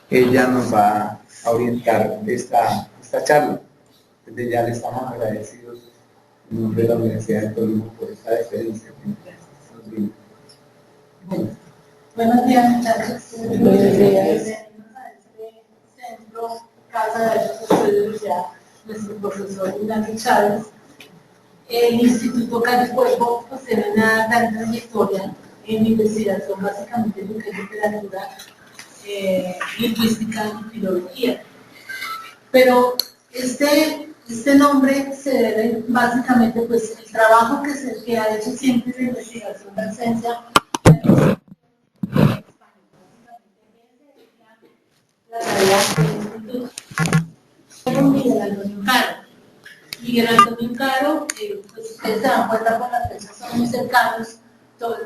ella nos va a orientar esta charla. Desde ya le estamos agradecidos en nombre de la Universidad de Tolima por esta experiencia. Bueno, buenos días, muchachos. Buenos días. Bienvenidos a este centro, Casa de Altos Estudios, ya nuestro profesor Ignacio Chávez. El Instituto Cayo Cuervo tiene una gran trayectoria en investigación, básicamente en lo que es literatura, lingüística y filología. Pero este nombre se debe básicamente, pues, el trabajo que ha hecho siempre la investigación de ciencia, la tarea del instituto. Miguel Antonio Caro. Miguel Antonio Caro, pues ustedes se dan cuenta por las fechas, son muy cercanos,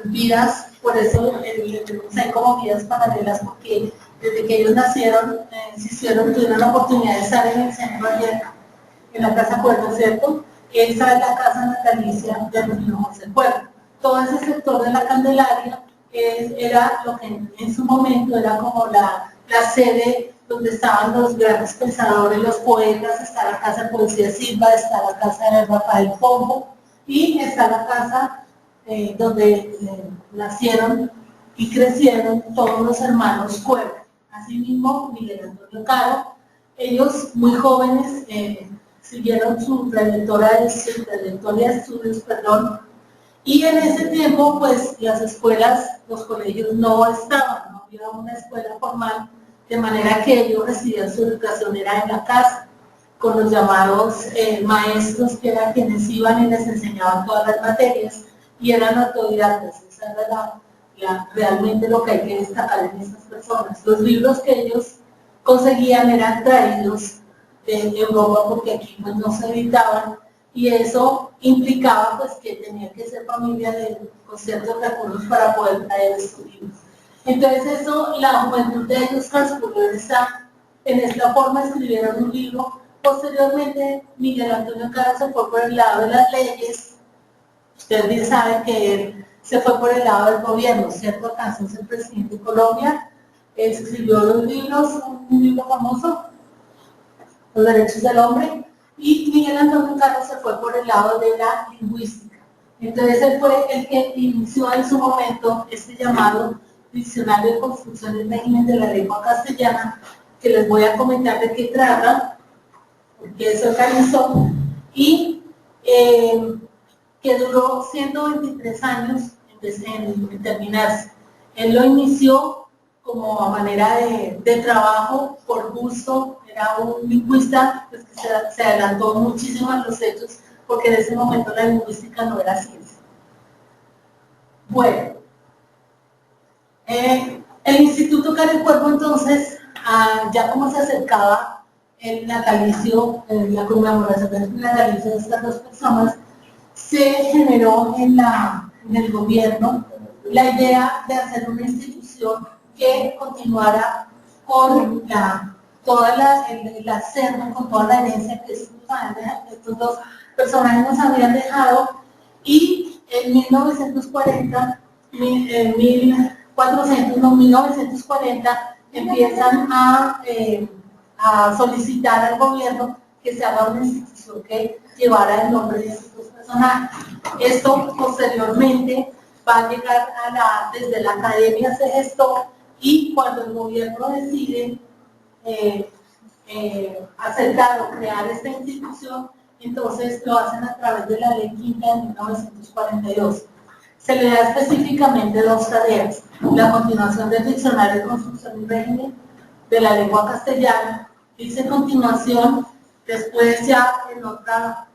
vidas, por eso hay como vidas paralelas, porque desde que ellos nacieron, tuvieron la oportunidad de estar en el centro ayer, en la Casa Puerto, ¿cierto? Esa es la casa natalicia de Rufino José Puerto. Todo ese sector de la Candelaria era lo que en su momento era como la sede donde estaban los grandes pensadores, los poetas. Está la Casa de Poesía Silva, está la Casa de Rafael Pombo y está la casa donde nacieron y crecieron todos los hermanos Cuervo. Asimismo, Miguel Antonio Caro. Ellos, muy jóvenes, siguieron su trayectoria de estudios, y en ese tiempo, pues, las escuelas, los colegios no estaban, no había una escuela formal, de manera que ellos recibían su educación era en la casa, con los llamados maestros, que eran quienes iban y les enseñaban todas las materias, y eran autodidactas. Esa era realmente lo que hay que destacar en estas personas. Los libros que ellos conseguían eran traídos de Europa, porque aquí pues no se editaban, y eso implicaba pues que tenía que ser familia con ciertos recursos para poder traer estos libros. Entonces eso, la juventud de ellos transcurrió en esta forma, escribieron un libro. Posteriormente, Miguel Antonio Caro se fue por el lado de las leyes. Ustedes bien saben que él se fue por el lado del gobierno, ¿cierto? Alcanzó a ser presidente de Colombia, escribió los libros, un libro famoso, Los Derechos del Hombre, y Miguel Antonio Caro se fue por el lado de la lingüística. Entonces él fue el que inició en su momento este llamado Diccionario de Construcción y Régimen de la Lengua Castellana, que les voy a comentar de qué trata, que se organizó, y que duró 123 años en terminarse. Él lo inició como a manera de trabajo, por gusto. Era un lingüista pues, que se adelantó muchísimo a los hechos, porque en ese momento la lingüística no era ciencia. Bueno, el Instituto Caro Cuervo, entonces, ya como se acercaba el natalicio, la conmemoración del natalicio de estas dos personas, se generó en el gobierno la idea de hacer una institución que continuara con toda el acervo, con toda la herencia que estos dos personajes nos habían dejado, y en 1940, 1940 empiezan a solicitar al gobierno que se haga una institución que llevara el nombre de estos dos personajes. Esto posteriormente va a llegar desde la academia se gestó, y cuando el gobierno decide acercar o crear esta institución, entonces lo hacen a través de la Ley Quinta de 1942. Se le da específicamente dos tareas: la continuación del Diccionario de Construcción y Régimen de la Lengua Castellana, dice continuación, después ya en la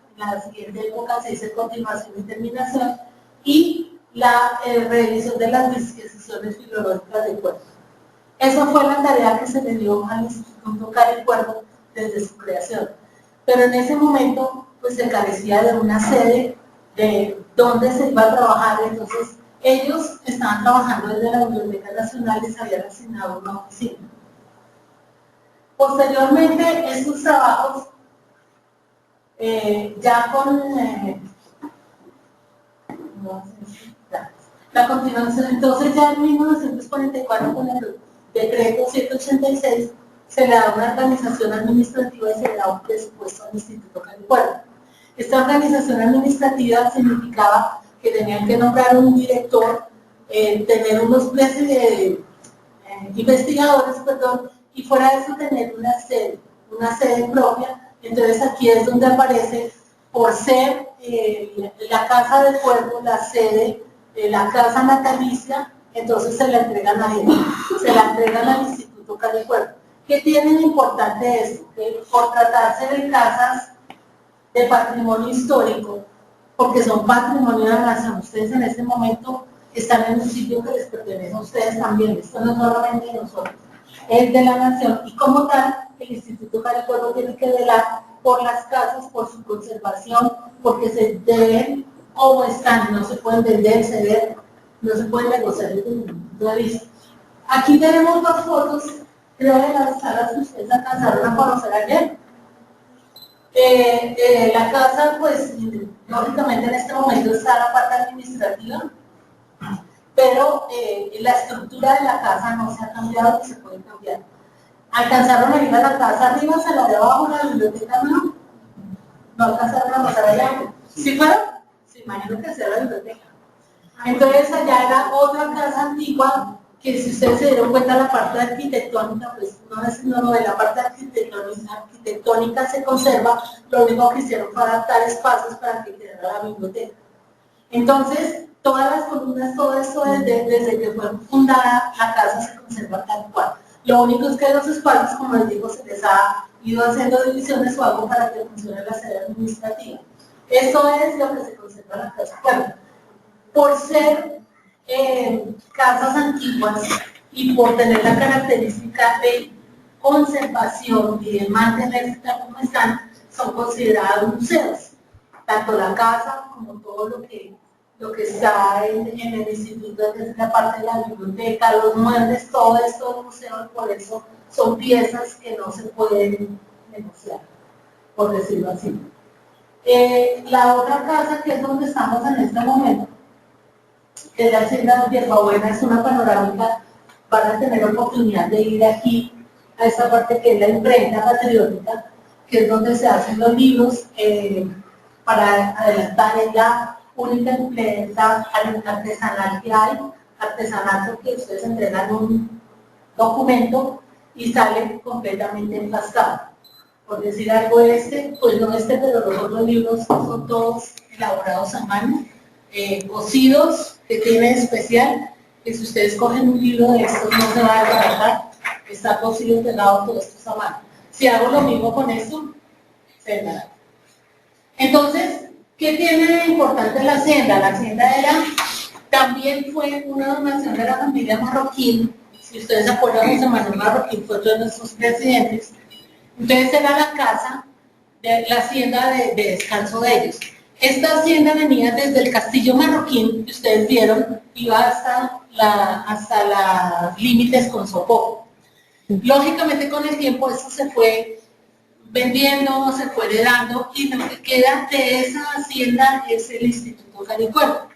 siguiente época se dice continuación y terminación, y la revisión de las disquisiciones filológicas del cuerpo. Esa fue la tarea que se le dio al Instituto Caro Cuervo desde su creación. Pero en ese momento pues se carecía de una sede de dónde se iba a trabajar. Entonces ellos estaban trabajando desde la Biblioteca Nacional y se habían asignado una oficina. Posteriormente, estos trabajos, ya con la continuación, entonces ya en 1944, con el decreto 186 se le da una organización administrativa y se le da un presupuesto al Instituto Calicuervo. Esta organización administrativa significaba que tenían que nombrar un director, tener unos investigadores, perdón, y fuera de eso tener una sede propia. Entonces aquí es donde aparece, por ser la casa de cuervo, la sede, la casa natalicia, entonces se la entregan a él, se la entregan al Instituto Calicuervo. ¿Qué tiene de importante esto? Que por tratarse de casas de patrimonio histórico, porque son patrimonio de la nación, ustedes en este momento están en un sitio que les pertenece a ustedes también, esto no es solamente de nosotros, es de la nación, y como tal, el Instituto Calicuervo tiene que velar por las casas, por su conservación, porque se deben como están, no se pueden vender, ceder, no se pueden negociar desde mi punto de vista. Aquí tenemos dos fotos, creo, de las salas que ustedes alcanzaron a conocer ayer. La casa, pues, lógicamente en este momento está la parte administrativa, pero la estructura de la casa no se ha cambiado y se puede cambiar. ¿Alcanzaron a ir a la casa arriba, a la de abajo, la biblioteca no? ¿No alcanzaron a pasar allá? ¿Sí fueron? Se imagino que sea la biblioteca. Entonces allá era otra casa antigua, que si ustedes se dieron cuenta la parte arquitectónica, pues no, de la parte arquitectónica se conserva, lo único que hicieron fue adaptar espacios para que quedara la biblioteca. Entonces, todas las columnas, todo esto desde que fue fundada, la casa se conserva tal cual. Lo único es que los espacios, como les digo, se les ha ido haciendo divisiones o algo para que funcione la sede administrativa. Eso es lo que se conserva en la casa. Bueno, por ser casas antiguas y por tener la característica de conservación y de mantenerse tal como están, son considerados museos. Tanto la casa como todo lo que está en el instituto, que es la parte de la biblioteca, los muebles, todo esto es museo, por eso son piezas que no se pueden negociar, por decirlo así. La otra casa, que es donde estamos en este momento, que es la hacienda de Hierbabuena, es una panorámica. Van a tener oportunidad de ir aquí a esta parte que es la imprenta patriótica, que es donde se hacen los libros, para adelantar, es la única imprenta artesanal que hay, artesanal porque ustedes entregan un documento y sale completamente empastado. Por decir algo, pues no pero los otros libros son todos elaborados a mano, cosidos, que tiene especial, que si ustedes cogen un libro de estos no se va a desbaratar, está cosido, pegado, todo esto es a mano. Si hago lo mismo con esto, se desbarata. Entonces, ¿qué tiene de importante la hacienda? La hacienda también fue una donación de la familia Marroquín. Si ustedes se acuerdan, José Manuel Marroquín fue otro de nuestros presidentes. Entonces era la casa, la hacienda de descanso de ellos. Esta hacienda venía desde el Castillo Marroquín, que ustedes vieron, iba hasta los límites con Sopó. Lógicamente con el tiempo eso se fue vendiendo, se fue heredando, y lo que queda de esa hacienda es el Instituto Calicuervo.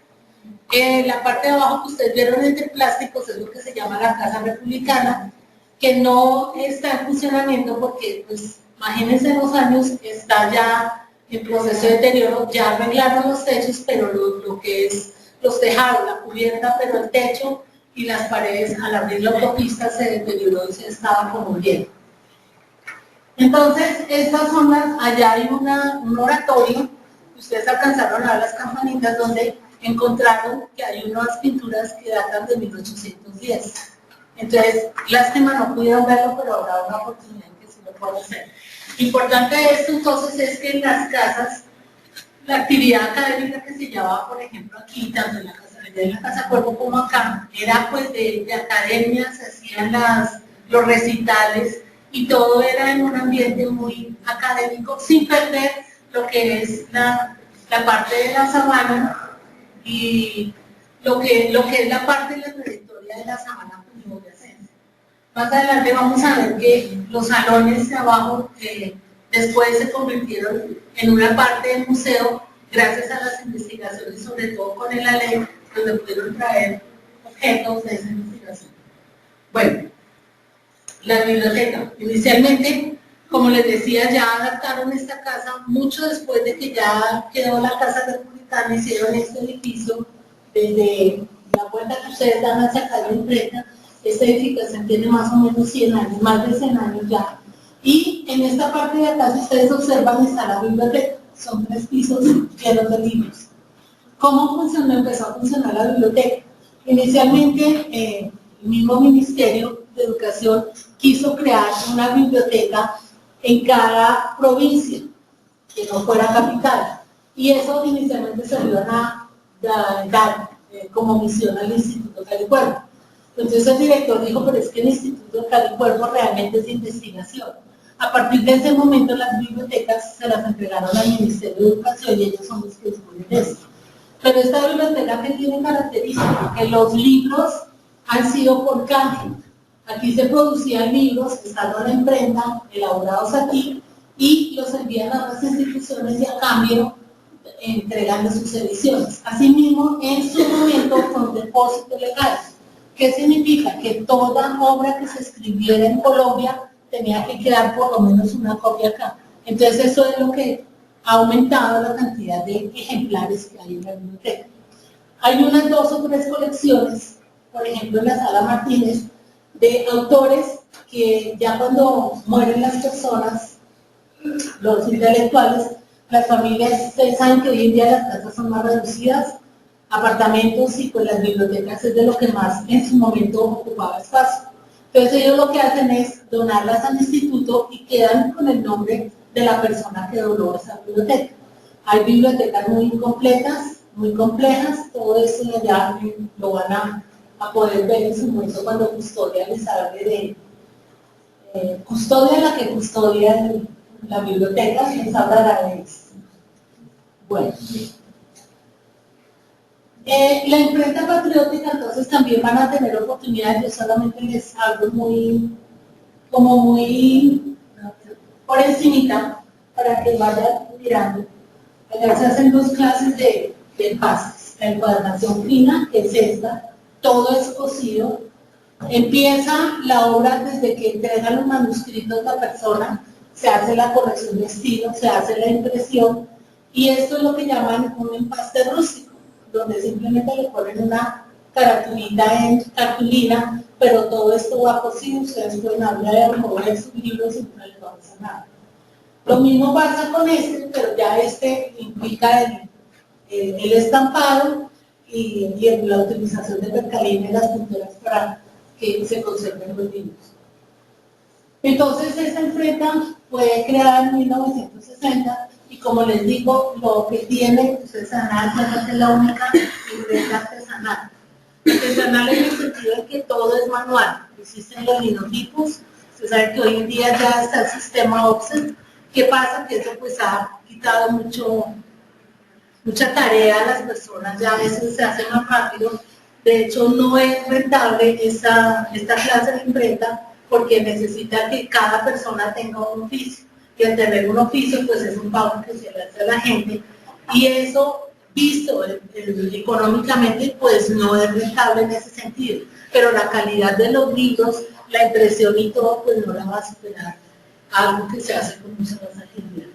La parte de abajo que ustedes vieron es de plásticos, es lo que se llama la Casa Republicana, que no está en funcionamiento porque, pues, imagínense los años, está ya en proceso de deterioro, ya arreglaron los techos, pero lo que es los tejados, la cubierta, pero el techo y las paredes, al abrir la autopista, se deterioró y se estaba como bien. Entonces, estas son allá hay un oratorio, ustedes alcanzaron a ver las campanitas, donde encontraron que hay unas pinturas que datan de 1810. Entonces, lástima no pudieron verlo, pero habrá una oportunidad en que sí lo puedan hacer. Importante de esto entonces es que en las casas, la actividad académica que se llevaba, por ejemplo, aquí, tanto en la Casa Cuervo como acá, era pues de academia, se hacían los recitales, y todo era en un ambiente muy académico, sin perder lo que es la parte de la sabana y lo que es la parte de la trayectoria de la sabana boyacense. Más adelante vamos a ver que los salones de abajo después se convirtieron en una parte del museo gracias a las investigaciones, sobre todo con el ALE, donde pudieron traer objetos de esa investigación. Bueno, la biblioteca. Inicialmente, como les decía, ya adaptaron esta casa mucho después de que ya quedó la Casa Republicana, hicieron este edificio desde la puerta que ustedes dan a sacar la imprenta. Esta edificación tiene más o menos 100 años, más de 100 años ya. Y en esta parte de acá, si ustedes observan, está la biblioteca. Son 3 pisos llenos de libros. ¿Cómo funcionó? Empezó a funcionar la biblioteca. Inicialmente, el mismo Ministerio de Educación quiso crear una biblioteca en cada provincia, que no fuera capital. Y eso inicialmente se iban a dar como misión al Instituto Calicuervo. Entonces el director dijo, pero es que el Instituto Calicuervo realmente es de investigación. A partir de ese momento las bibliotecas se las entregaron al Ministerio de Educación y ellos son los que disponen de esto. Pero esta biblioteca que tiene característica que los libros han sido por canje. Aquí se producían libros, estando en la imprenta, elaborados aquí, y los envían a otras instituciones y a cambio entregan de sus ediciones. Asimismo, en su momento fue un depósito legal. ¿Qué significa? Que toda obra que se escribiera en Colombia tenía que quedar por lo menos una copia acá. Entonces eso es lo que ha aumentado la cantidad de ejemplares que hay en la biblioteca. Hay unas 2 o 3 colecciones, por ejemplo en la Sala Martínez, de autores que ya cuando mueren las personas, los intelectuales, las familias, ustedes saben que hoy en día las casas son más reducidas, apartamentos, y pues las bibliotecas es de lo que más en su momento ocupaba espacio. Entonces ellos lo que hacen es donarlas al instituto y quedan con el nombre de la persona que donó esa biblioteca. Hay bibliotecas muy incompletas, muy complejas, todo eso ya lo van a poder ver en su momento cuando Custodia les hable de Custodia, la que custodia la biblioteca, les hablará de eso. Bueno. La imprenta patriótica, entonces también van a tener oportunidades. Yo solamente les hablo muy por encimita para que vayan mirando. Acá se hacen 2 clases de pastes. La encuadernación fina, que es esta, todo es cosido. Empieza la obra desde que entregan los manuscritos la persona, se hace la corrección de estilo, se hace la impresión, y esto es lo que llaman un empaste rústico, donde simplemente le ponen una cartulina en cartulina, pero todo esto va cosido. Ustedes pueden hablar de remover sus libros y no les va a pasar nada. Lo mismo pasa con este, pero ya este implica el estampado y la utilización de percalina en las pinturas para que se conserven los libros. Entonces esta imprenta fue creada en 1960 y como les digo, lo que tiene, ustedes se van a dar cuenta que es la única imprenta artesanal. Artesanal en el sentido de que todo es manual, existen los linotipos, ustedes saben que hoy en día ya está el sistema offset. ¿Qué pasa? Que eso pues ha quitado mucha tarea a las personas, ya a veces se hace más rápido. De hecho, no es rentable esta clase de imprenta porque necesita que cada persona tenga un oficio. Y al tener un oficio, pues es un pago que se le hace a la gente. Y eso, visto económicamente, pues no es rentable en ese sentido. Pero la calidad de los libros, la impresión y todo, pues no la va a superar algo que se hace con mucha más agilidad.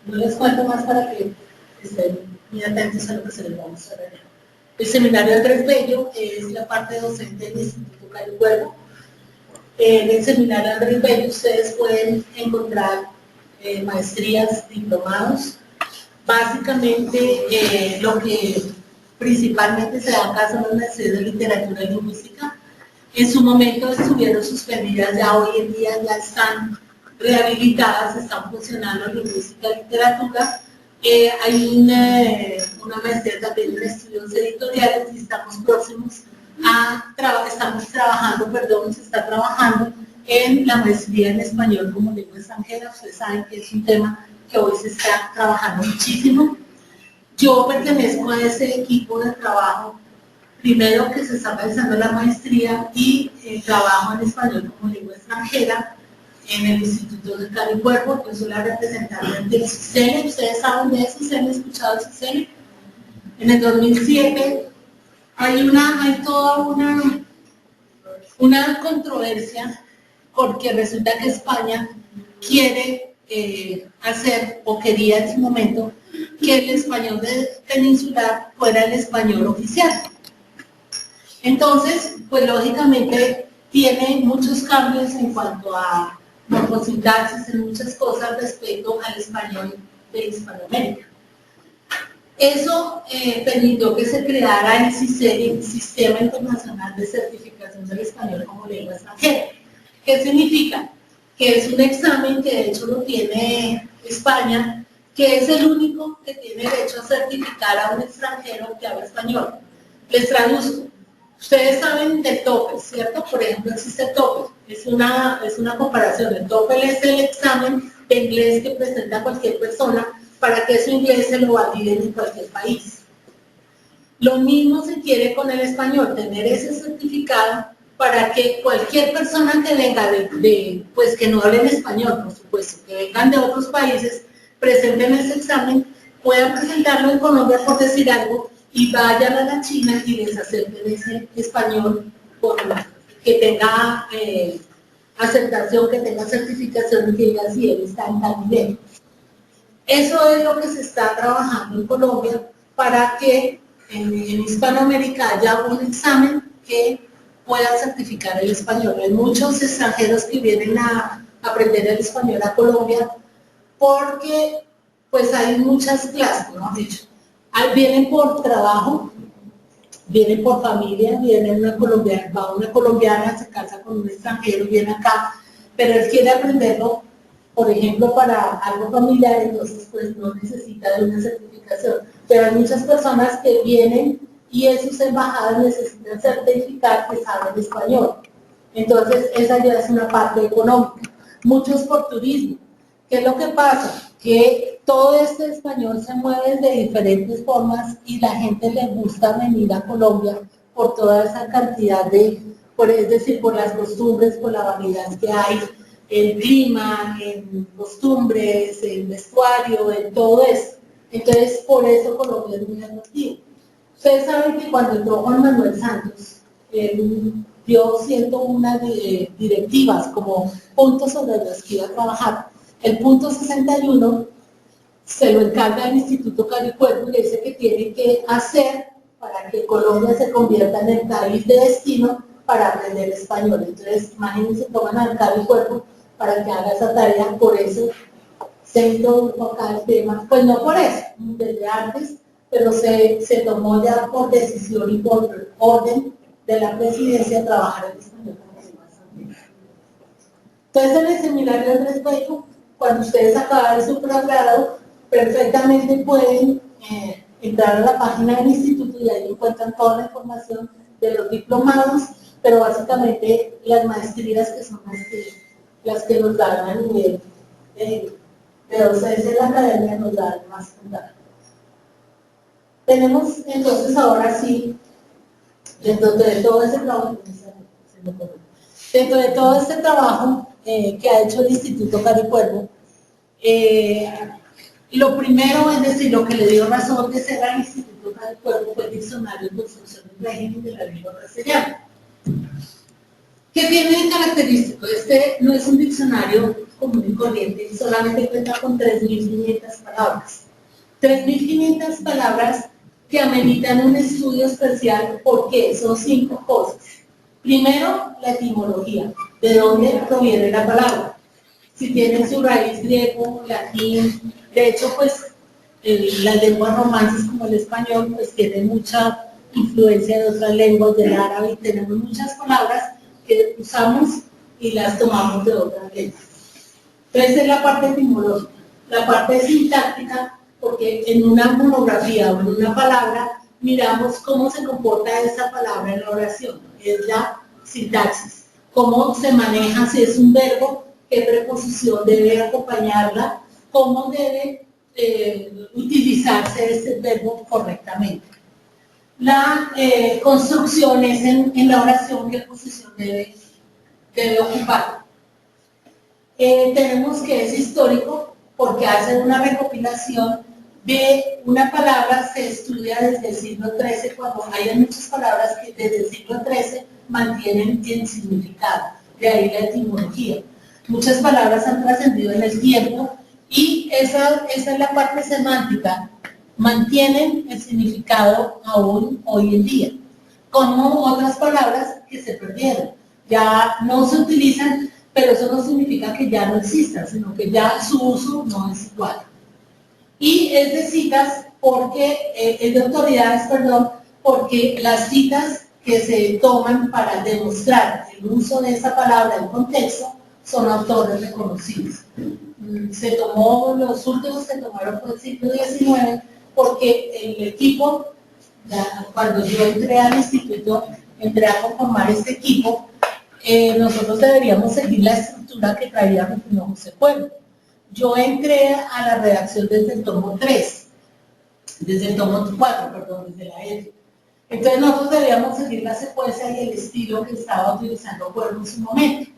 No les cuento más para que estén muy atentos a lo que se les vamos a ver. El seminario Andrés Bello es la parte docente del Instituto Calicuervo. En el seminario Andrés Bello ustedes pueden encontrar maestrías, diplomados. Básicamente lo que principalmente se da acá son las maestrías de literatura y lingüística. En su momento estuvieron suspendidas, ya hoy en día ya están rehabilitadas, están funcionando en lingüística y literatura. Hay una maestría también en estudios editoriales y estamos próximos se está trabajando en la maestría en español como lengua extranjera. Ustedes saben que es un tema que hoy se está trabajando muchísimo. Yo pertenezco a ese equipo de trabajo, primero que se está realizando la maestría y trabajo en español como lengua extranjera en el Instituto de Calicuervo. Yo soy la representante del CICELE. Ustedes saben de eso, ¿se han escuchado el CICELE? En el 2007 hay toda una una controversia porque resulta que España quiere hacer, o quería en su momento, que el español peninsular fuera el español oficial. Entonces, pues lógicamente tiene muchos cambios en cuanto a morfosintaxis, en muchas cosas respecto al español de Hispanoamérica. Eso permitió que se creara el Sistema Internacional de Certificación del Español como Lengua Extranjera. ¿Qué significa? Que es un examen que de hecho lo tiene España, que es el único que tiene derecho a certificar a un extranjero que habla español. Les traduzco. Ustedes saben del TOEFL, ¿cierto? Por ejemplo, existe el TOEFL. Es una comparación. El TOEFL es el examen de inglés que presenta cualquier persona para que su inglés se lo validen en cualquier país. Lo mismo se quiere con el español, tener ese certificado para que cualquier persona que venga pues que no hablen español, por supuesto, que vengan de otros países, presenten ese examen, puedan presentarlo en Colombia, por decir algo, y vayan a la China y les acepten ese español que tenga aceptación, que tenga certificación y que diga si él está en tal nivel. Eso es lo que se está trabajando en Colombia para que en Hispanoamérica haya un examen que pueda certificar el español. Hay muchos extranjeros que vienen a aprender el español a Colombia porque pues hay muchas clases, ¿no? Dicho. Vienen por trabajo, vienen por familia, viene una colombiana, se casa con un extranjero, viene acá, pero él quiere aprenderlo, por ejemplo, para algo familiar, entonces pues no necesita de una certificación. Pero hay muchas personas que vienen y en sus embajadas necesitan certificar que saben español. Entonces esa ya es una parte económica. Muchos por turismo. ¿Qué es lo que pasa? Que todo este español se mueve de diferentes formas y la gente le gusta venir a Colombia por toda esa cantidad es decir, por las costumbres, por la variedad que hay, en clima, en costumbres, en vestuario, en todo eso. Entonces, por eso Colombia es muy atractivo. Ustedes saben que cuando entró Juan Manuel Santos, él dio 101 directivas como puntos sobre los que iba a trabajar. El punto 61 se lo encarga el Instituto Caricuervo y dice que tiene que hacer para que Colombia se convierta en el país de destino para aprender español. Entonces, imagínense, toman al Caricuervo para que haga esa tarea, por eso se introdujo acá el tema, pues no por eso, desde antes, pero se tomó ya por decisión y por orden de la presidencia trabajar en español. Entonces, en el seminario al respecto, cuando ustedes acaben su pregrado, perfectamente pueden entrar a la página del instituto y ahí encuentran toda la información de los diplomados, pero básicamente las maestrías que son las que nos dan a nivel de docencia en la academia nos dan más contacto. Tenemos entonces ahora sí, dentro de todo ese trabajo, que ha hecho el Instituto Caricuervo, lo primero, es decir, lo que le dio razón de ser al Instituto Caricuervo fue el Diccionario de Construcción del Régimen de la Lengua Castellana. ¿Qué tiene de característico? Este no es un diccionario común y corriente, solamente cuenta con 3.500 palabras. 3.500 palabras que ameritan un estudio especial porque son 5 cosas. Primero, la etimología, de dónde proviene la palabra. Si tiene su raíz griego, latín, de hecho, pues las lenguas romances como el español, pues tienen mucha influencia de otras lenguas, del árabe, y tenemos muchas palabras que usamos y las tomamos de otras lenguas. Entonces es la parte etimológica. La parte sintáctica, porque en una monografía o en una palabra miramos cómo se comporta esa palabra en la oración, es la sintaxis. Cómo se maneja, si es un verbo, qué preposición debe acompañarla, cómo debe utilizarse ese verbo correctamente. La construcción es en la oración qué posición debe ocupar. Tenemos que es histórico porque hace una recopilación ve una palabra, se estudia desde el siglo XIII, cuando hay muchas palabras que desde el siglo XIII mantienen el significado, de ahí la etimología. Muchas palabras han trascendido en el tiempo y esa es la parte semántica, mantienen el significado aún hoy en día, como otras palabras que se perdieron, ya no se utilizan, pero eso no significa que ya no existan, sino que ya su uso no es igual. Y es de citas porque, es de autoridades, perdón, porque las citas que se toman para demostrar el uso de esa palabra en contexto son autores reconocidos. Se tomó, los últimos se tomaron por el siglo XIX porque el equipo, cuando yo entré al instituto, entré a conformar este equipo, nosotros deberíamos seguir la estructura que traía Rufino José Pueblo. Yo entré a la redacción desde el tomo 3, desde el tomo 4, perdón, desde la F. Entonces nosotros debíamos seguir la secuencia y el estilo que estaba utilizando Pueblo en su momento.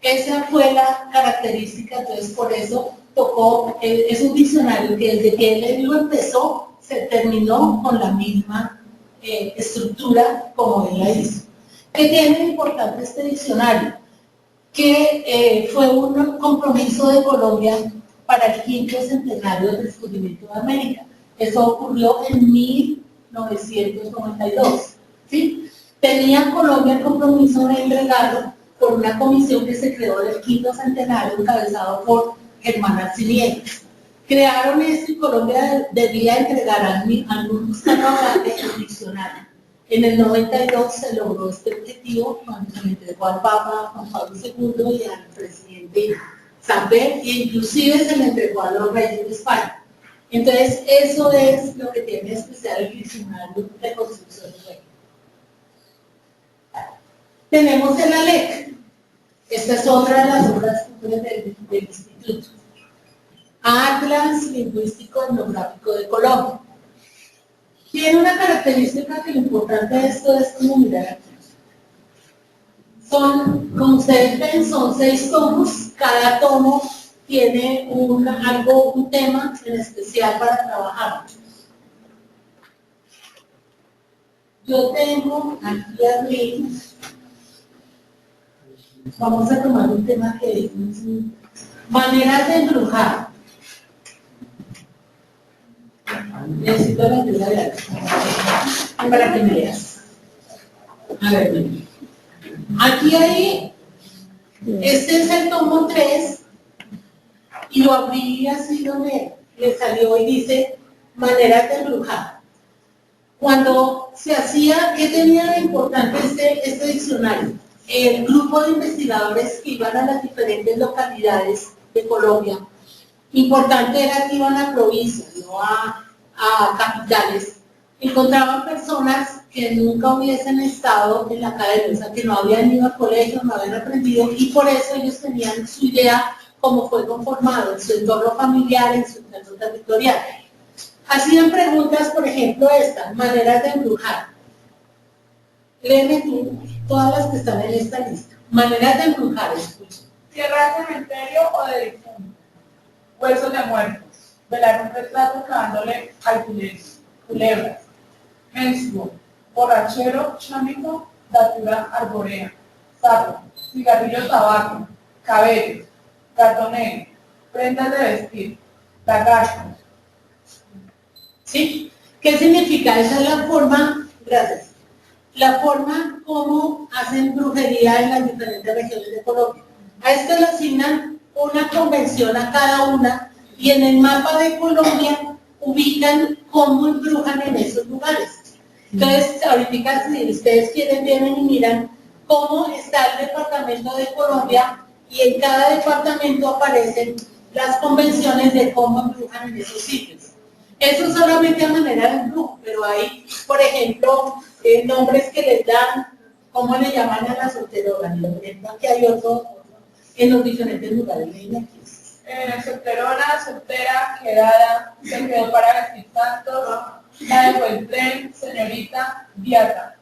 Esa fue la característica, entonces por eso tocó, es un diccionario que desde que él lo empezó, se terminó con la misma estructura como él la hizo. ¿Qué tiene de importante este diccionario? Que fue un compromiso de Colombia para el 5º centenario del descubrimiento de América. Eso ocurrió en 1992. ¿Sí? Tenía Colombia el compromiso de entregarlo por una comisión que se creó del 5º centenario, encabezado por Germán Arciniega. Crearon esto y Colombia debía entregar al buscador el diccionario. En el 92 se logró este objetivo cuando se le entregó al Papa Juan Pablo II y al presidente Samper, e inclusive se le entregó a los reyes de España. Entonces, eso es lo que tiene especial el diccionario de construcción de reyes. Tenemos el ALEC. Esta es otra de las obras del instituto. Atlas Lingüístico Etnográfico de Colombia. Tiene una característica que lo importante de esto es como mirar aquí. Como ustedes ven, son 6 tomos. Cada tomo tiene un tema en especial para trabajar. Yo tengo aquí arriba, vamos a tomar un tema que es maneras de embrujar. Necesito la ayuda de alguien para que me leas. A ver, aquí hay, este es el tomo 3 y lo abrí así donde le salió y dice maneras de embrujar. Cuando se hacía, ¿qué tenía de importante este diccionario? El grupo de investigadores que iban a las diferentes localidades de Colombia, importante era que iban a provincias, no a capitales, encontraban personas que nunca hubiesen estado en la academia, o sea, que no habían ido al colegio, no habían aprendido, y por eso ellos tenían su idea cómo fue conformado en su entorno familiar, en su entorno territorial. Hacían preguntas, por ejemplo, esta, maneras de embrujar. Léeme tú todas las que están en esta lista. Maneras de embrujar, escucha. Tierra de cementerio o de difunto. Huesos de muertos. Velar un retrato clavándole alfileres. Culebras. Menstruo. Borrachero, chámico, datura arborea. Sarro. Cigarrillo, tabaco. Cabello. Gato negro. Prendas de vestir. Lagarto. ¿Sí? ¿Qué significa? Esa es la forma, gracias, la forma como hacen brujería en las diferentes regiones de Colombia. A esto le asignan una convención a cada una y en el mapa de Colombia ubican cómo embrujan en esos lugares. Entonces, ahorita si ustedes quieren, vienen y miran cómo está el departamento de Colombia y en cada departamento aparecen las convenciones de cómo embrujan en esos sitios. Eso solamente a manera de embrujo, pero hay, por ejemplo, nombres que les dan, ¿cómo le llaman a la solterona? Por ejemplo, aquí hay otro en los diferentes lugares. Solterona, soltera, quedada, se quedó para vestir tantos, la dejó el tren, señorita, viata.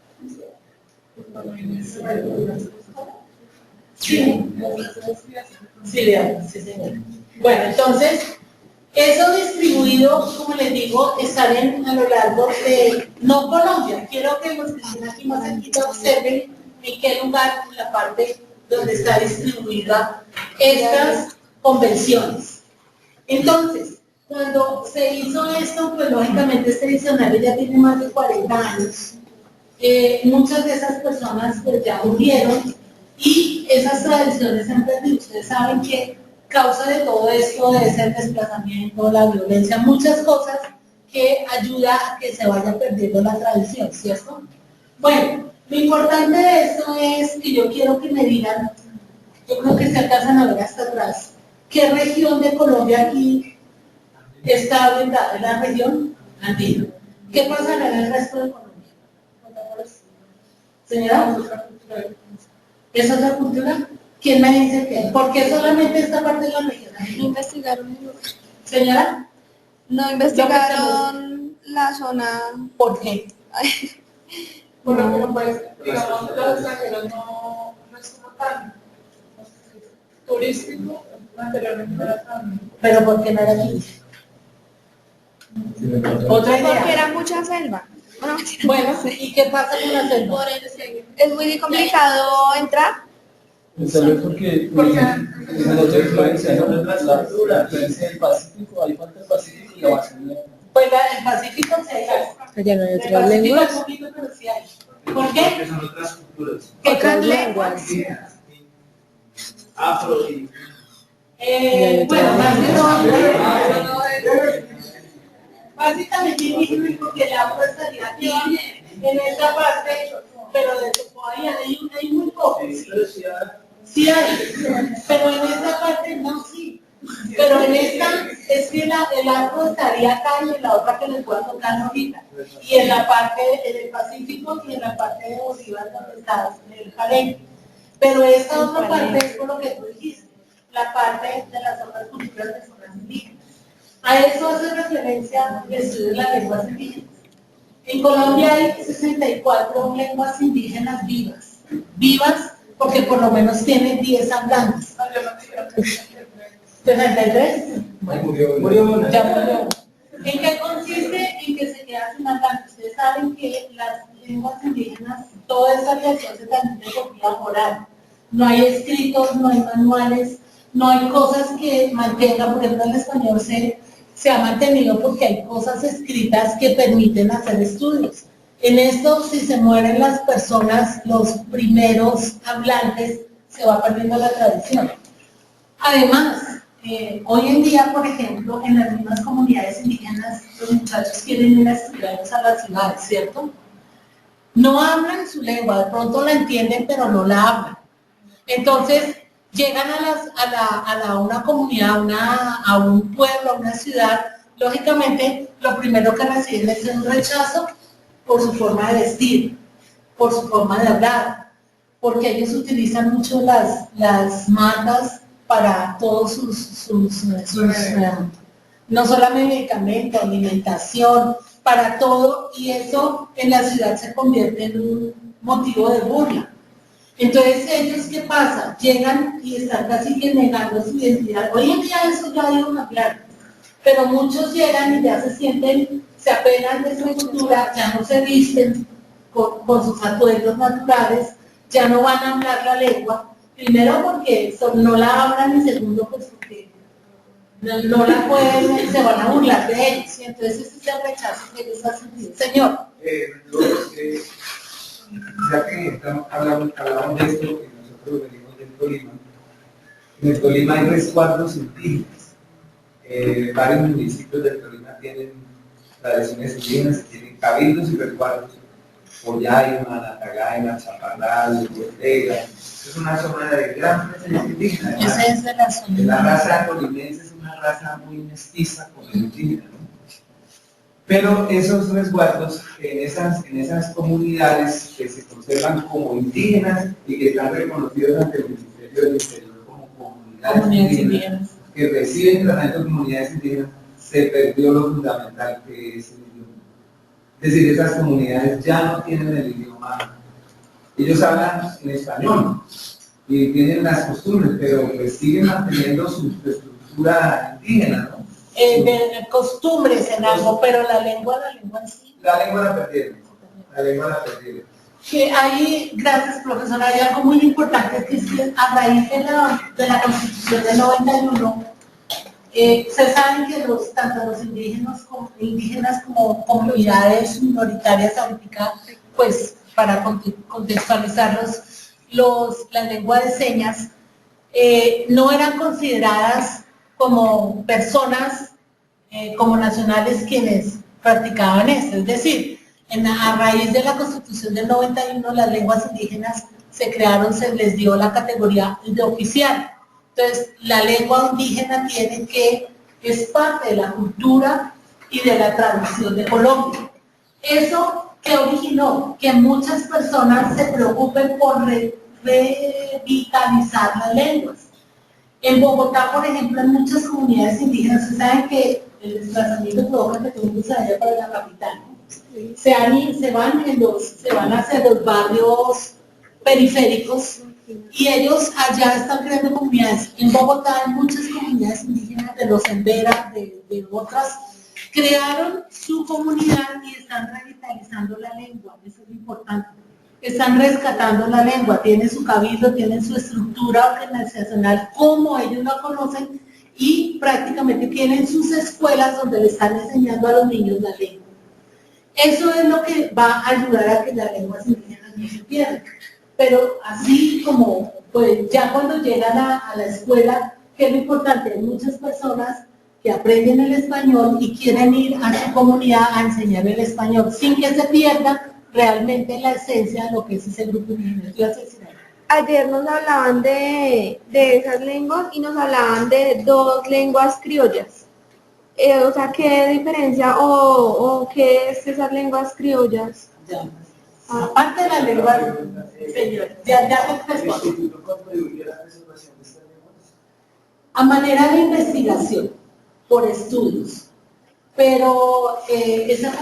Sí, sí, señor. Bueno, entonces, Eso distribuido, como les digo, está bien a lo largo de, no Colombia, quiero que los que estén aquí más cerquita observen en qué lugar, en la parte donde está distribuida estas convenciones. Entonces, cuando se hizo esto, pues lógicamente este diccionario ya tiene más de 40 años. Muchas de esas personas pues ya murieron y esas tradiciones se han perdido. Ustedes saben que causa de todo esto debe ser el desplazamiento, la violencia, muchas cosas que ayuda a que se vaya perdiendo la tradición, ¿cierto? Bueno, lo importante de esto es que yo quiero que me digan, yo creo que se alcanzan a ver hasta atrás, ¿qué región de Colombia aquí está orientada? ¿En la región andina? ¿Qué pasará en el resto de Colombia? Señora, ¿es otra cultura? ¿Quién me dice que? ¿Por qué solamente esta parte de la región? No investigaron, Señora, no investigaron la zona. ¿por qué? Bueno, pero pues, digamos, los extranjeros no es como tan turístico, anteriormente era tan... Pero ¿por qué no era turístico? Otra Porque idea. era mucha selva. Bueno, Bueno, ¿y qué pasa con la selva? es muy complicado entrar. Tal vez porque tiene otra influencia, ¿no? La influencia del Pacífico, hay falta del Pacífico y la Amazonía. Pues el Pacífico sí hay. Allá no hay El otras Pacífico lenguas. es poquito, pero sí hay. ¿Por qué? Que son otras culturas. ¿Qué Otras lenguas? lenguas. Afro y... Bueno, básicamente indígenas porque el afro estaría aquí en esta parte, pero de todavía hay muy pocos. Sí hay, pero en esta parte no, sí. Pero en esta es que el afro estaría acá y en la otra que les voy a tocar ahorita. Y en la parte del Pacífico y en la parte de Bolívar donde está el Palenque. Pero esta otra parte es por lo que tú dijiste, la parte de las otras culturas que son las indígenas. A eso hace referencia el estudio de las lenguas indígenas. En Colombia hay 64 lenguas indígenas vivas. Vivas porque por lo menos tienen 10 hablantes. ¿63? Murió. Ya murió. ¿En qué consiste? En que se queda sin hablantes. Ustedes saben que las lenguas indígenas, toda esa creación se transmite por vía oral. No hay escritos, no hay manuales, no hay cosas que mantengan, por ejemplo, el español se ha mantenido porque hay cosas escritas que permiten hacer estudios. En esto, si se mueren las personas, los primeros hablantes, se va perdiendo la tradición. Además, hoy en día, por ejemplo, en las mismas comunidades indígenas, los muchachos quieren ir a estudiar a las ciudades, ¿cierto? No hablan su lengua, de pronto la entienden, pero no la hablan. Entonces, llegan a una comunidad, a un pueblo, a una ciudad, lógicamente lo primero que reciben es un rechazo por su forma de vestir, por su forma de hablar, porque ellos utilizan mucho las matas para todos sus no solamente medicamentos, alimentación, para todo, y eso en la ciudad se convierte en un motivo de burla. Entonces ellos, ¿qué pasa? Llegan y están casi que negando su identidad. Hoy en día eso ya ha ido a cambiar, pero muchos llegan y ya se sienten, se apegan de su cultura, ya no se visten con sus atuendos naturales, ya no van a hablar la lengua, primero porque no la hablan y segundo pues porque no la pueden, se van a burlar de ellos, y entonces ese es el rechazo que ellos hacen. Señor. Ya que hablamos de esto, que nosotros venimos del Tolima, en el Tolima hay resguardos indígenas. Varios municipios del Tolima tienen tradiciones indígenas, tienen cabildos y resguardos. Ollaima, Natagaima, Chaparral, Ortega. Es una zona de gran presencia indígena. Esa es de la zona. La raza tolimense es una raza muy mestiza con el indígena, ¿no? Pero esos resguardos en esas comunidades que se conservan como indígenas y que están reconocidos ante el Ministerio del Interior como comunidades indígenas, que reciben tratamiento de comunidades indígenas, se perdió lo fundamental que es el idioma. Es decir, esas comunidades ya no tienen el idioma. Ellos hablan en español y tienen las costumbres, pero pues siguen manteniendo su estructura indígena, ¿no? de costumbres en algo, pero la lengua en sí. La lengua la perdieron. La lengua la perdieron. Que hay, gracias profesora, hay algo muy importante que es que a raíz de la Constitución del 91, se saben que tanto los indígenas como comunidades minoritarias ahorita, pues para contextualizarlos, la lengua de señas no eran consideradas como personas, como nacionales quienes practicaban esto. Es decir, a raíz de la Constitución del 91, las lenguas indígenas se crearon, se les dio la categoría de oficial. Entonces, la lengua indígena es parte de la cultura y de la tradición de Colombia. Eso que originó que muchas personas se preocupen por revitalizar las lenguas. En Bogotá, por ejemplo, en muchas comunidades indígenas, ustedes saben que el desplazamiento provoca que todo el mundo se vaya para la capital, ¿no? Se van hacia los barrios periféricos y ellos allá están creando comunidades. En Bogotá hay muchas comunidades indígenas de los Embera, de otras, crearon su comunidad y están revitalizando la lengua, eso es lo importante. Están rescatando la lengua, tienen su cabildo, tienen su estructura organizacional como ellos la conocen y prácticamente tienen sus escuelas donde le están enseñando a los niños la lengua. Eso es lo que va a ayudar a que las lenguas indígenas no se pierdan. Pero así como, pues ya cuando llegan a la escuela, que es lo importante, hay muchas personas que aprenden el español y quieren ir a su comunidad a enseñar el español sin que se pierda realmente la esencia de lo que es ese grupo indígena. Ayer nos hablaban de esas lenguas y nos hablaban de dos lenguas criollas. O sea, ¿qué diferencia o qué es esas lenguas criollas? Ya. Aparte de la lengua, señor, ya te respondo. A manera de investigación, por estudios, pero esa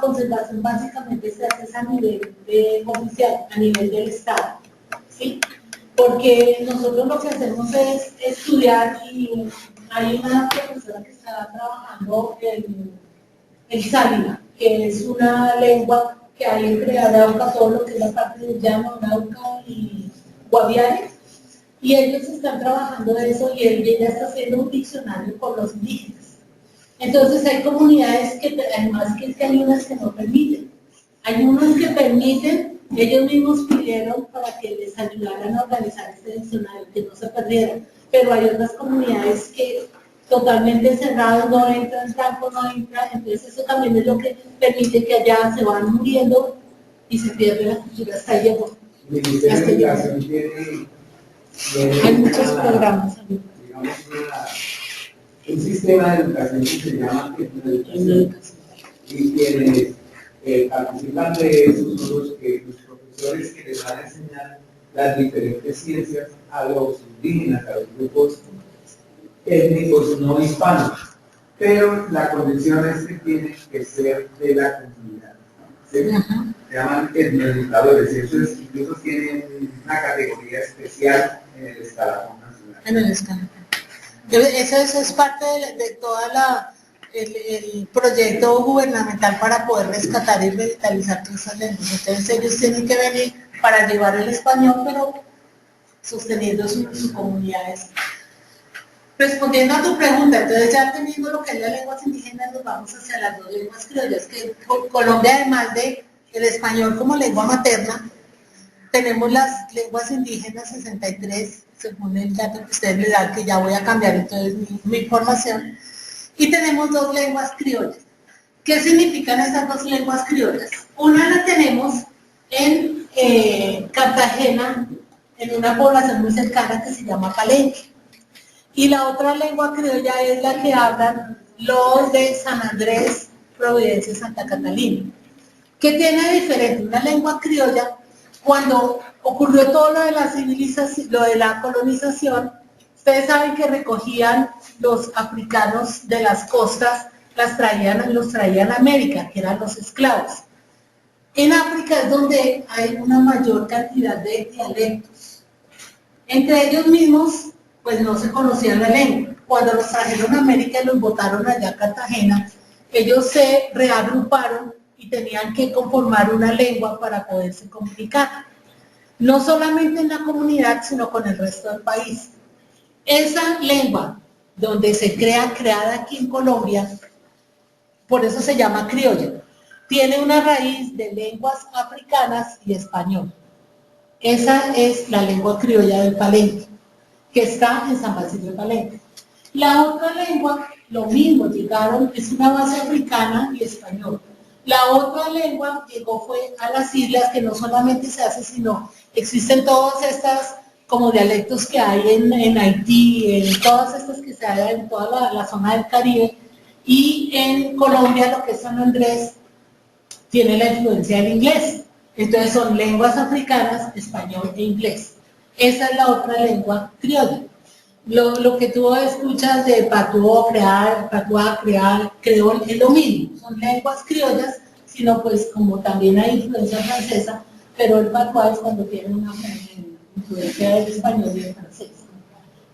conservación básicamente se hace a nivel oficial, a nivel del Estado, ¿sí? Porque nosotros lo que hacemos es estudiar y hay una profesora que está trabajando el Sáliga, que es una lengua que hay entre Arauca, todo lo que es la parte de Llano, Arauca y Guaviare, y ellos están trabajando eso y ella está haciendo un diccionario por los indígenas. Entonces hay comunidades que además que hay unas que no permiten. Hay unos que permiten, ellos mismos pidieron para que les ayudaran a organizar este diccionario, que no se perdieran. Pero hay otras comunidades que totalmente cerradas, no entran, Franco no entra, entonces eso también es lo que permite que allá se van muriendo y se pierde la cultura hasta ahí llegó. Hay muchos programas. Digamos, un sistema de educación que se llama educación y quienes participan de eso son los profesores que les van a enseñar las diferentes ciencias a los indígenas, a los grupos étnicos no hispanos, pero la condición es que tienen que ser de la comunidad, ¿sí? Se llaman etnoeducadores y esos incluso tienen una categoría especial en el escalafón nacional. En el escalafón. Eso es parte de toda el proyecto gubernamental para poder rescatar y revitalizar todas esas lenguas. Entonces ellos tienen que venir para llevar el español, pero sosteniendo sus comunidades. Respondiendo a tu pregunta, entonces ya teniendo lo que es las lenguas indígenas, nos vamos hacia las dos lenguas criollas, que Colombia, además de el español como lengua materna, tenemos las lenguas indígenas 63, según el dato que ustedes me dan, que ya voy a cambiar entonces mi información, y tenemos dos lenguas criollas. ¿Qué significan esas dos lenguas criollas? Una la tenemos en Cartagena, en una población muy cercana que se llama Palenque. Y la otra lengua criolla es la que hablan los de San Andrés, Providencia, Santa Catalina. ¿Qué tiene de diferente? Una lengua criolla, cuando ocurrió todo lo de la civilización, lo de la colonización, ustedes saben que recogían los africanos de las costas, los traían a América, que eran los esclavos. En África es donde hay una mayor cantidad de dialectos. Entre ellos mismos, pues no se conocía la lengua. cuando los trajeron a América y los botaron allá a Cartagena, ellos se reagruparon y tenían que conformar una lengua para poderse comunicar. No solamente en la comunidad, sino con el resto del país. Esa lengua, donde se creada aquí en Colombia, por eso se llama criolla, tiene una raíz de lenguas africanas y español. Esa es la lengua criolla del Palenque, que está en San Basilio de Palenque. La otra lengua, lo mismo, llegaron, es una base africana y español. La otra lengua llegó fue a las islas, que no solamente se hace, sino existen todas estas como dialectos que hay en Haití, en todas estas que se hay en toda la zona del Caribe, y en Colombia lo que es San Andrés tiene la influencia del inglés. Entonces son lenguas africanas, español e inglés. Esa es la otra lengua criolla. Lo que tú escuchas de patuá, creol, es lo mismo. Son lenguas criollas, sino pues como también hay influencia francesa, pero el patuá es cuando tiene una influencia del español y del francés.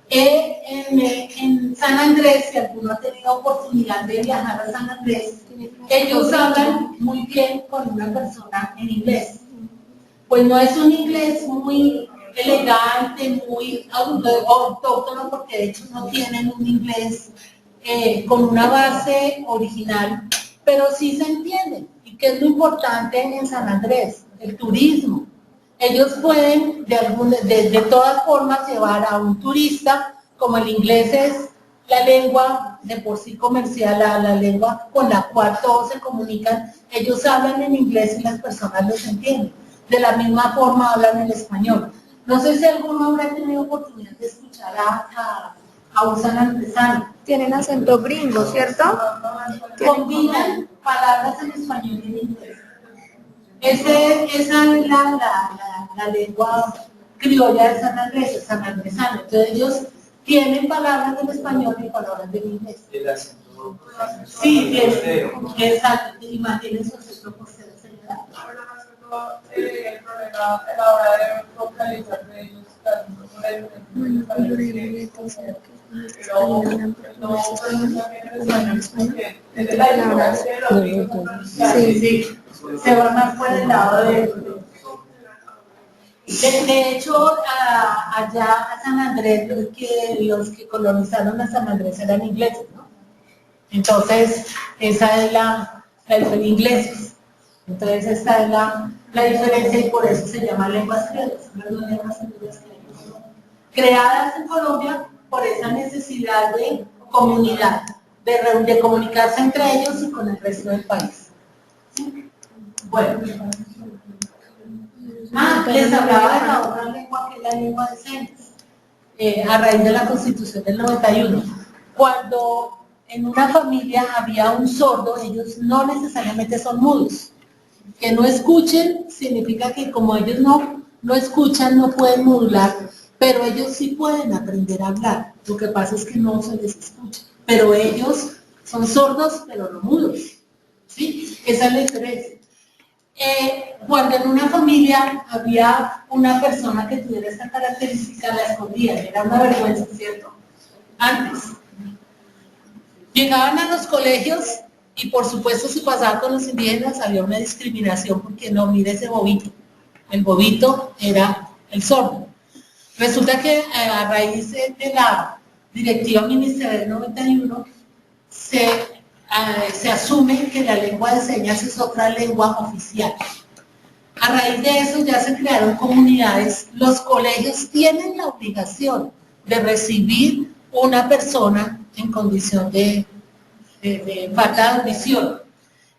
En San Andrés, si alguno ha tenido oportunidad de viajar a San Andrés, ellos hablan muy bien con una persona en inglés. Pues no es un inglés muy elegante, muy autóctono, porque de hecho no tienen un inglés con una base original, pero sí se entiende. ¿Y qué es lo importante en San Andrés? El turismo. Ellos pueden de todas formas llevar a un turista, como el inglés es la lengua de por sí comercial, la lengua con la cual todos se comunican, ellos hablan en inglés y las personas los entienden. De la misma forma hablan el español. No sé si alguno habrá tenido oportunidad de escuchar a un sanandresano. Tienen acento gringo, ¿cierto? Combinan palabras en español y en inglés. Esa es la lengua criolla de San Andrés, el sanandresano. Entonces ellos tienen palabras del español y palabras del inglés. El acento. Sí, exacto. Imaginen su acento costero. El problema a la hora de vocalizar de ellos, Sí, se va más por el lado de hecho, allá a San Andrés, los que colonizaron a San Andrés eran ingleses, ¿no? Entonces, esa es la diferencia, ingleses. Entonces, esta es la diferencia y por eso se llama lenguas criollas. Son las dos lenguas criollas que hay, creadas en Colombia por esa necesidad de comunidad, de comunicarse entre ellos y con el resto del país. Bueno. Les hablaba de la otra lengua, que es la lengua de señas, a raíz de la Constitución del 91. Cuando en una familia había un sordo, ellos no necesariamente son mudos. Que no escuchen significa que como ellos no escuchan, no pueden modular, pero ellos sí pueden aprender a hablar. Lo que pasa es que no se les escucha. Pero ellos son sordos, pero no mudos. ¿Sí? Esa es la diferencia. Cuando en una familia había una persona que tuviera esta característica, la escondían, era una vergüenza, ¿cierto? Antes. Llegaban a los colegios y por supuesto si pasaba con los indígenas había una discriminación porque no, mire ese bobito. El bobito era el sordo. Resulta que a raíz de la directiva ministerial 91 se asume que la lengua de señas es otra lengua oficial. A raíz de eso ya se crearon comunidades. Los colegios tienen la obligación de recibir una persona en condición de falta de audición.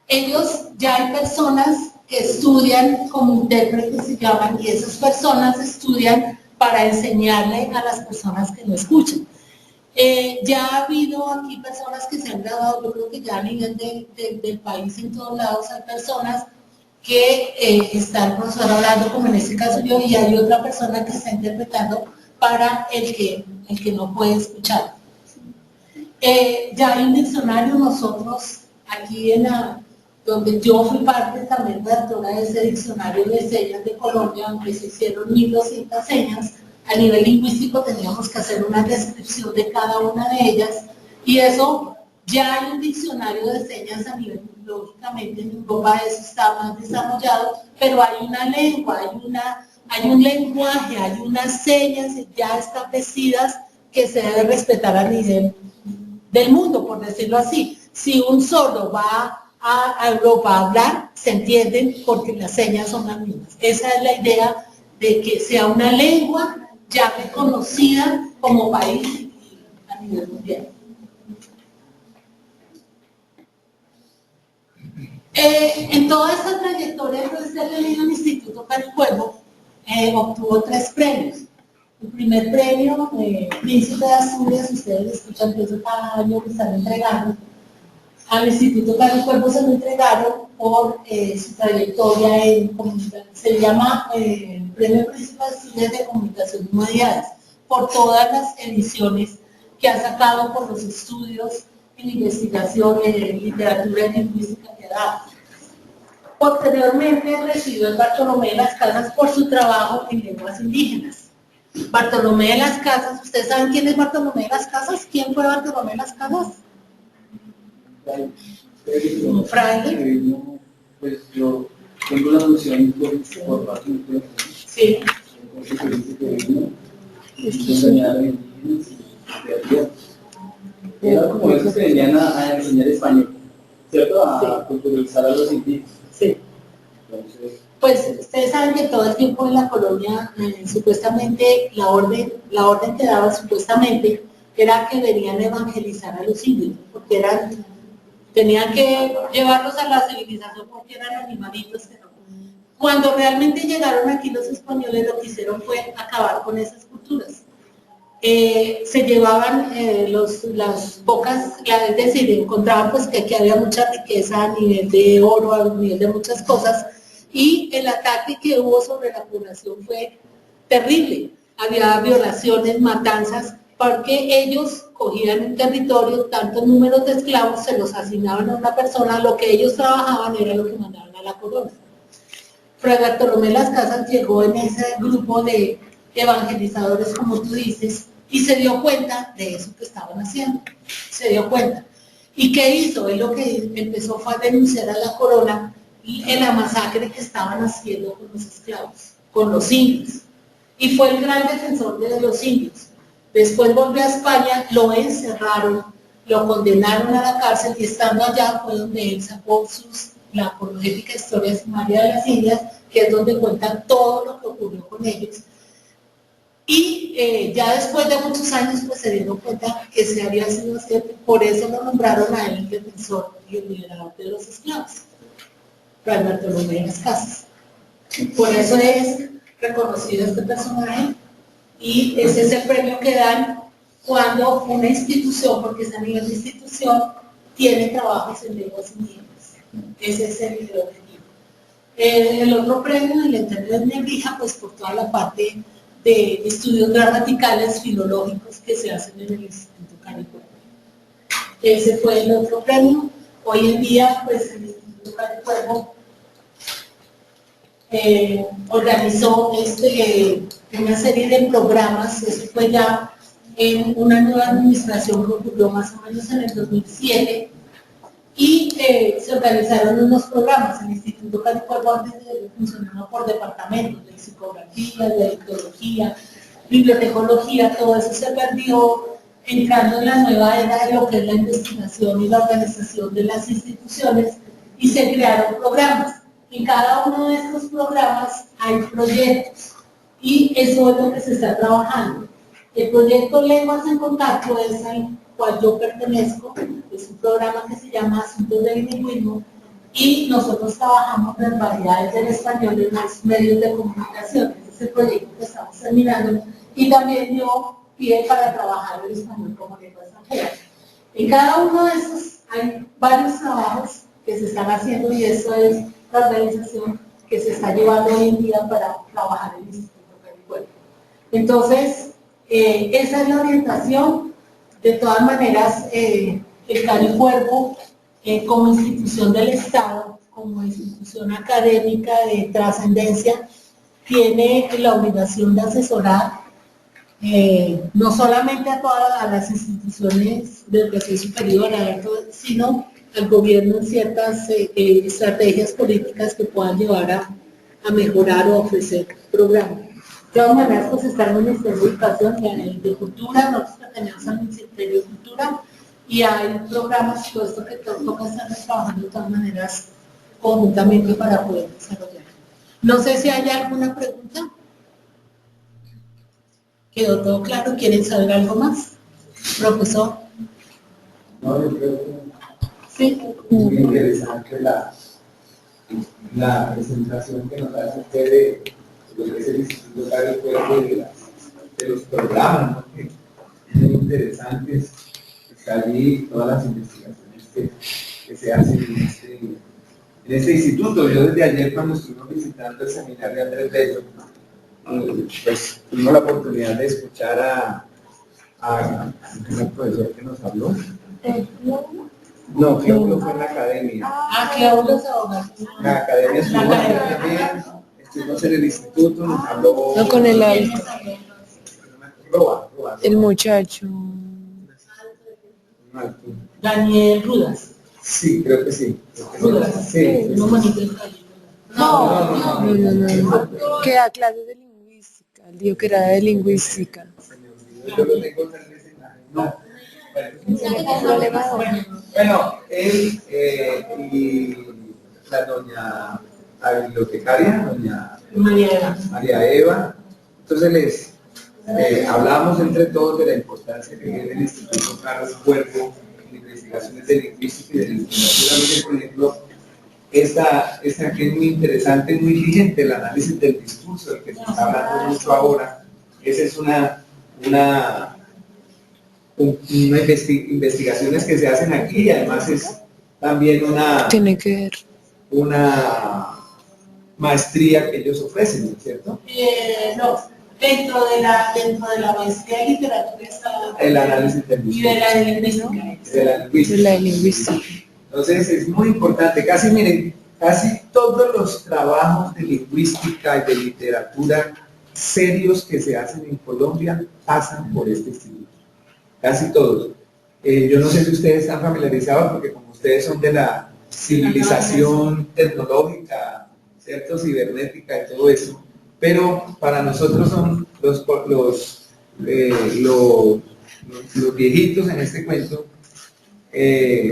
Ellos, ya hay personas que estudian como intérpretes, se llaman, y esas personas estudian para enseñarle a las personas que no escuchan. Ya ha habido aquí personas que se han graduado, yo creo que ya a nivel del país en todos lados hay personas que está el profesor hablando, como en este caso yo, y hay otra persona que está interpretando para el que no puede escuchar. Ya hay un diccionario, nosotros aquí donde yo fui parte también redactora de ese diccionario de señas de Colombia, aunque se hicieron 1200 señas, a nivel lingüístico teníamos que hacer una descripción de cada una de ellas, y eso ya hay un diccionario de señas a nivel, lógicamente en Europa eso está más desarrollado, pero hay una lengua, hay un lenguaje, hay unas señas ya establecidas que se deben respetar a nivel del mundo, por decirlo así. Si un sordo va a Europa a hablar, se entienden porque las señas son las mismas. Esa es la idea de que sea una lengua ya reconocida como país a nivel mundial. En toda esa trayectoria de profesor en el Instituto Caricuervo, obtuvo 3 premios. El primer premio, Príncipe de Asturias, ustedes escuchan que eso cada año que están entregando. Al Instituto Caricuervo se lo entregaron por su trayectoria en comunicación. Se llama Premio Príncipe de Asturias de Comunicación y Humanidades, por todas las ediciones que ha sacado por los estudios en investigación, en literatura y lingüística que ha dado. Posteriormente recibió el Bartolomé de las Casas por su trabajo en lenguas indígenas. Bartolomé de las Casas, ¿ustedes saben quién es Bartolomé de las Casas? ¿Quién fue Bartolomé de las Casas? Un fraile. Pues yo tengo la noción por parte de Sí. Era como esos que venían a enseñar español, ¿cierto? A culturalizar a los indígenas. Sí. Entonces, Pues ustedes saben que todo el tiempo en la colonia, supuestamente, la orden que daba supuestamente era que venían a evangelizar a los indios, porque tenían que llevarlos a la civilización porque eran animalitos que no. Cuando realmente llegaron aquí los españoles, lo que hicieron fue acabar con esas culturas. Se llevaban las pocas, es decir, encontraban pues que aquí había mucha riqueza a nivel de oro, a nivel de muchas cosas, y el ataque que hubo sobre la población fue terrible. Había violaciones, matanzas, porque ellos cogían un territorio, tantos números de esclavos, se los asignaban a una persona, lo que ellos trabajaban era lo que mandaban a la corona. Fray Bartolomé Las Casas llegó en ese grupo de evangelizadores, como tú dices, y se dio cuenta de eso que estaban haciendo, se dio cuenta. ¿Y qué hizo? Él lo que empezó fue a denunciar a la corona en la masacre que estaban haciendo con los esclavos, con los indios. Y fue el gran defensor de los indios. Después volvió a España, lo encerraron, lo condenaron a la cárcel, y estando allá fue donde él sacó la apologética Historia Sumaria de las Indias, que es donde cuentan todo lo que ocurrió con ellos. Y ya después de muchos años pues se dieron cuenta que se había sido cierto, por eso lo nombraron a él el defensor y el liberador de los esclavos, Fray Bartolomé de las Casas. Por eso es reconocido este personaje, y ese es el premio que dan cuando una institución, porque es a nivel de institución, tiene trabajos en lenguas indígenas. Ese es el objetivo. El otro premio, el Antonio de Nebrija, pues por toda la parte de estudios gramaticales, filológicos que se hacen en el Instituto Caricuervo. Ese fue el otro premio. Hoy en día, pues el Instituto Caricuervo organizó una serie de programas. Eso fue ya en una nueva administración que ocurrió más o menos en el 2007, y se organizaron unos programas. El Instituto Caricuervo antes funcionaba por departamentos de psicografía, de lectología, bibliotecología. Todo eso se perdió entrando en la nueva era de lo que es la investigación y la organización de las instituciones, y se crearon programas. En cada uno de estos programas hay proyectos, y eso es lo que se está trabajando. El proyecto Lenguas en Contacto es al cual yo pertenezco, es un programa que se llama Asuntos del Bilingüismo, y nosotros trabajamos las variedades del español en los medios de comunicación. Ese es el proyecto que estamos terminando, y también dio pie para trabajar el español como lengua extranjera. En cada uno de esos hay varios trabajos que se están haciendo, y eso es la organización que se está llevando hoy en día para trabajar en el Instituto Caricuervo. Entonces, esa es la orientación. De todas maneras, el Caricuervo, como institución del Estado, como institución académica de trascendencia, tiene la obligación de asesorar no solamente a todas las instituciones de educación superior, sino al gobierno en ciertas estrategias políticas que puedan llevar a mejorar o ofrecer programas. De todas maneras, pues está el Ministerio de Educación y el de Cultura, nosotros pertenecemos al Ministerio de Cultura, y hay programas y todo esto que toca estar trabajando de todas maneras conjuntamente para poder desarrollar. No sé si hay alguna pregunta. ¿Quedó todo claro? ¿Quieren saber algo más? Profesor. No, yo creo que Sí. muy interesante la presentación que nos hace usted de lo que es el Instituto Carlos Cuervo y de los programas, ¿no? Que muy interesantes. Está allí todas las investigaciones que se hacen en este instituto. Yo desde ayer, cuando estuvimos visitando el seminario de Andrés Bello, pues tuvimos la oportunidad de escuchar a un profesor que nos habló. No, Geólogo fue en la academia. Geólogos abogados. La academia estuvo también, estuvimos en el instituto, nos habló. No, con el alto. Roba. El muchacho. Daniel Rudas. Sí, creo que sí. Rudas. Sí. No manifesta ahí. No. Que da clases de lingüística. Él dijo que era de lingüística. Yo lo tengo tal vez en la. No. Bueno, él y la doña la bibliotecaria, doña María Eva, entonces hablamos entre todos de la importancia que tiene el Instituto Carlos Cuervo en investigaciones de lingüística y de literatura. Mire, por ejemplo, esta que es muy interesante, muy vigente, el análisis del discurso, del que se está hablando mucho ahora. Esa es una investigaciones que se hacen aquí, y además es también Tiene que ver. una maestría que ellos ofrecen, ¿cierto? No, dentro de la maestría de literatura está El análisis del y de la lingüística. de la lingüística. De la lingüística. Entonces es muy importante, casi todos los trabajos de lingüística y de literatura serios que se hacen en Colombia pasan por este instituto. Casi todos. Yo no sé si ustedes están familiarizados, porque como ustedes son de la civilización tecnológica, ¿cierto? Cibernética y todo eso, pero para nosotros son los viejitos en este cuento,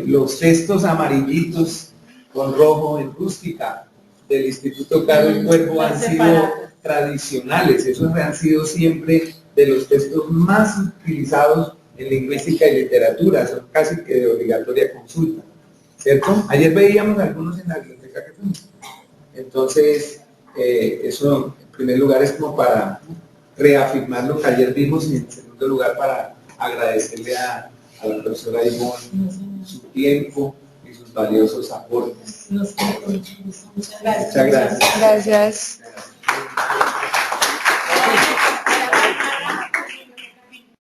los textos amarillitos con rojo en rústica del Instituto Carlos Cuervo han sido tradicionales, esos han sido siempre de los textos más utilizados en lingüística y literatura, son casi que de obligatoria consulta, ¿cierto? Ayer veíamos algunos en la biblioteca que fuimos. Entonces, eso en primer lugar es como para reafirmar lo que ayer vimos, y en segundo lugar para agradecerle a la profesora Ivonne su tiempo y sus valiosos aportes. Muchas gracias. Muchas gracias. Gracias.